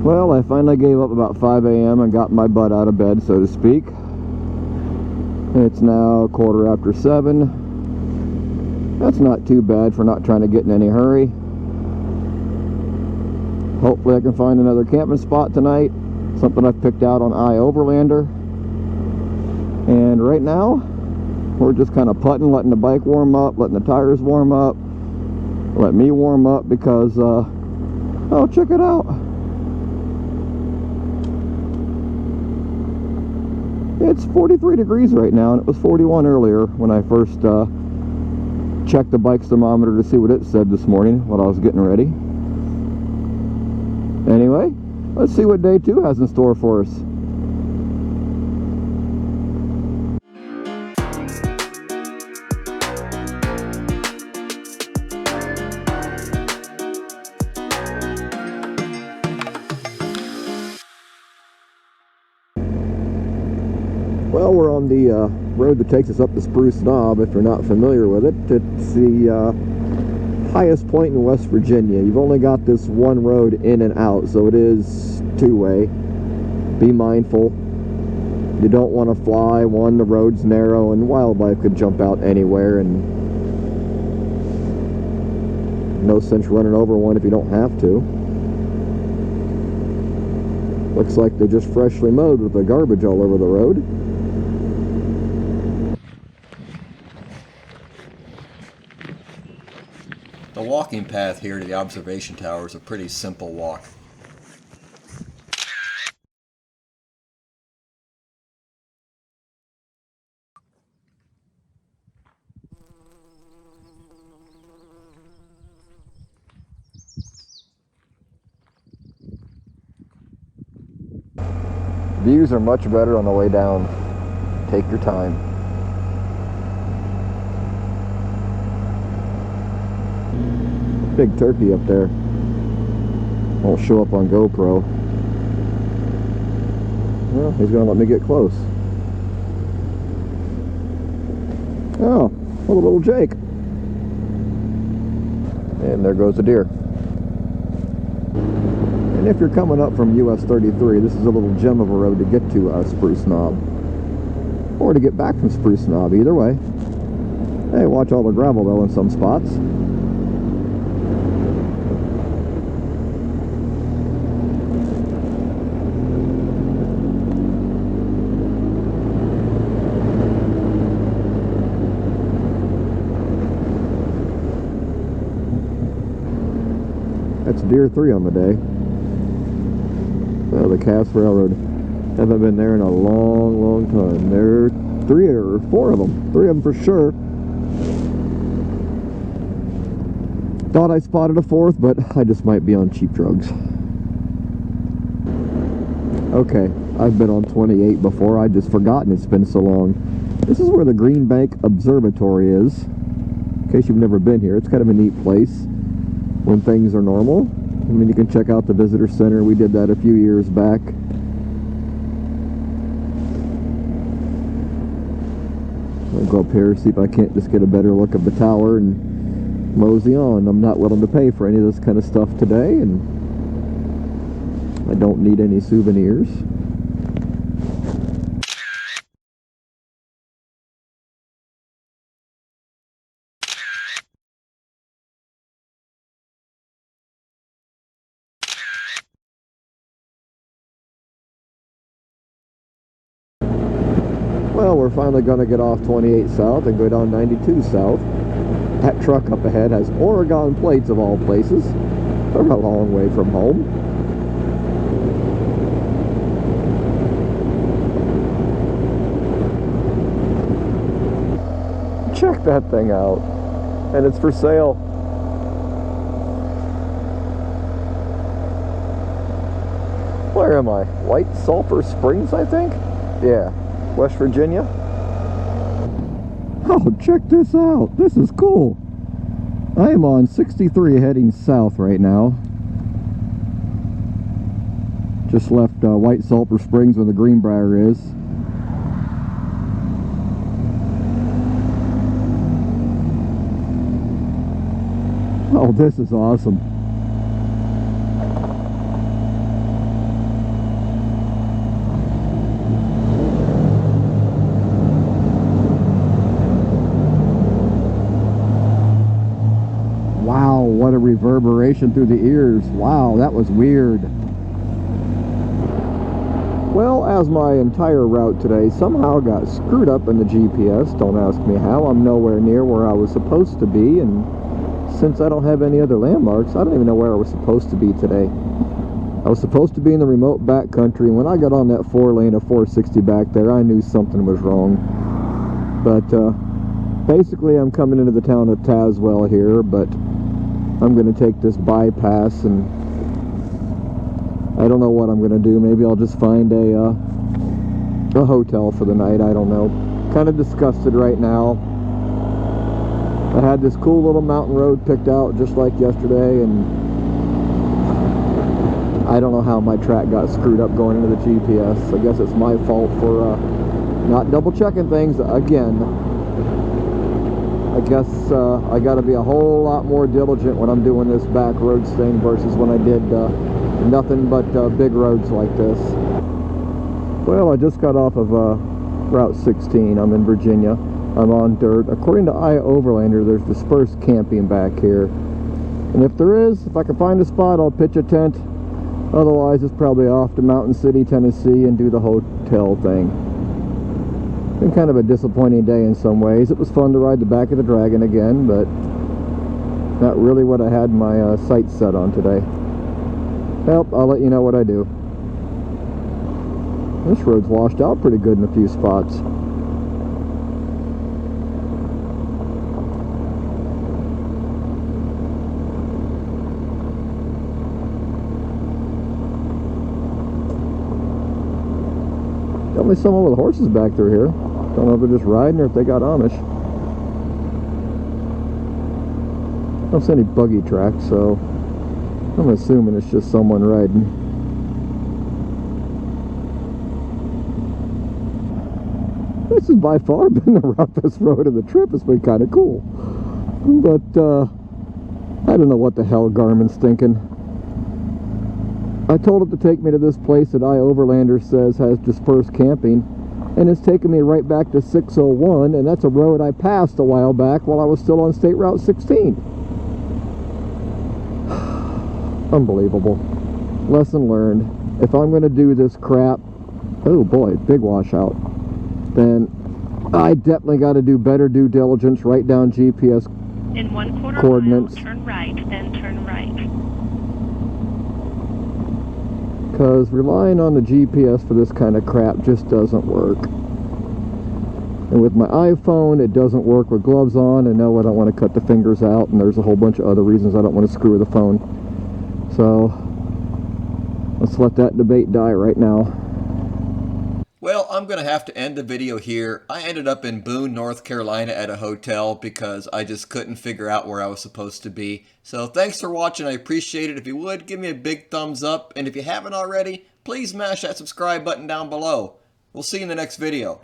Well, I finally gave up about 5 a.m. and got my butt out of bed, so to speak. It's now 7:15. That's not too bad for not trying to get in any hurry. Hopefully I can find another camping spot tonight. Something I've picked out on iOverlander. And right now, we're just kind of putting, letting the bike warm up, letting the tires warm up, let me warm up because, oh, check it out. It's 43 degrees right now, and it was 41 earlier when I first checked the bike's thermometer to see what it said this morning while I was getting ready. Anyway, let's see what day 2 has in store for us. Well, we're on the road that takes us up to Spruce Knob. If you're not familiar with it, it's the highest point in West Virginia. You've only got this one road in and out, so it is two-way. Be mindful. You don't want to fly. One, the road's narrow, and wildlife could jump out anywhere, and no sense running over one if you don't have to. Looks like they're just freshly mowed with the garbage all over the road. The walking path here to the observation tower is a pretty simple walk. Views are much better on the way down. Take your time. Big turkey up there. Won't show up on GoPro. Well, he's gonna let me get close. Oh, well, a little Jake. And there goes the deer. And if you're coming up from US 33, this is a little gem of a road to get to Spruce Knob. Or to get back from Spruce Knob, either way. Hey, watch all the gravel though in some spots. That's deer 3 on the day. Oh, the Cass Railroad. Haven't been there in a long, long time. There are 3 or 4 of them. 3 of them for sure. Thought I spotted a 4th, but I just might be on cheap drugs. Okay, I've been on 28 before. I'd just forgotten it's been so long. This is where the Green Bank Observatory is. In case you've never been here, it's kind of a neat place when things are normal. I mean, you can check out the visitor center. We did that a few years back. I'll go up here, see if I can't just get a better look of the tower and mosey on. I'm not willing to pay for any of this kind of stuff today, and I don't need any souvenirs. Well, we're finally going to get off 28 South and go down 92 South. That truck up ahead has Oregon plates of all places. They're a long way from home. Check that thing out. And it's for sale. Where am I? White Sulphur Springs, I think? Yeah. West Virginia. Oh, check this out. This is cool. I am on 63 heading south right now. Just left White Sulphur Springs where the Greenbrier is. Oh, this is awesome. reverberation through the ears. Wow, that was weird. Well, as my entire route today somehow got screwed up in the GPS, don't ask me how. I'm nowhere near where I was supposed to be, and since I don't have any other landmarks, I don't even know where I was supposed to be today. I was supposed to be in the remote back country, and when I got on that 4-lane of 460 back there, I knew something was wrong. But basically, I'm coming into the town of Tazewell here, but I'm going to take this bypass, and I don't know what I'm going to do. Maybe I'll just find a hotel for the night. I don't know. Kind of disgusted right now. I had this cool little mountain road picked out just like yesterday, and I don't know how my track got screwed up going into the GPS. I guess it's my fault for not double checking things again. I guess I got to be a whole lot more diligent when I'm doing this back roads thing versus when I did nothing but big roads like this. Well, I just got off of Route 16. I'm in Virginia. I'm on dirt. According to iOverlander, there's dispersed camping back here. And if there is, if I can find a spot, I'll pitch a tent. Otherwise, it's probably off to Mountain City, Tennessee, and do the hotel thing. Been kind of a disappointing day in some ways. It was fun to ride the back of the Dragon again, but not really what I had my sights set on today. Well, I'll let you know what I do. This road's washed out pretty good in a few spots. Definitely someone with horses back through here. Don't know if they're just riding or if they got Amish. I don't see any buggy tracks, so I'm assuming it's just someone riding. This has by far been the roughest road of the trip. It's been kind of cool. But, I don't know what the hell Garmin's thinking. I told it to take me to this place that iOverlander says has dispersed camping, and it's taken me right back to 601, and that's a road I passed a while back while I was still on State Route 16. Unbelievable. Lesson learned. If I'm going to do this crap, oh boy, big washout, then I definitely got to do better due diligence, write down GPS in 1/4 coordinates. mile, turn right, then turn right. Because relying on the GPS for this kind of crap just doesn't work. And with my iPhone, it doesn't work with gloves on, and no, I don't want to cut the fingers out, and there's a whole bunch of other reasons I don't want to screw the phone. So, let's let that debate die right now. Well, I'm going to have to end the video here. I ended up in Boone, North Carolina at a hotel because I just couldn't figure out where I was supposed to be. So thanks for watching. I appreciate it. If you would, give me a big thumbs up. And if you haven't already, please smash that subscribe button down below. We'll see you in the next video.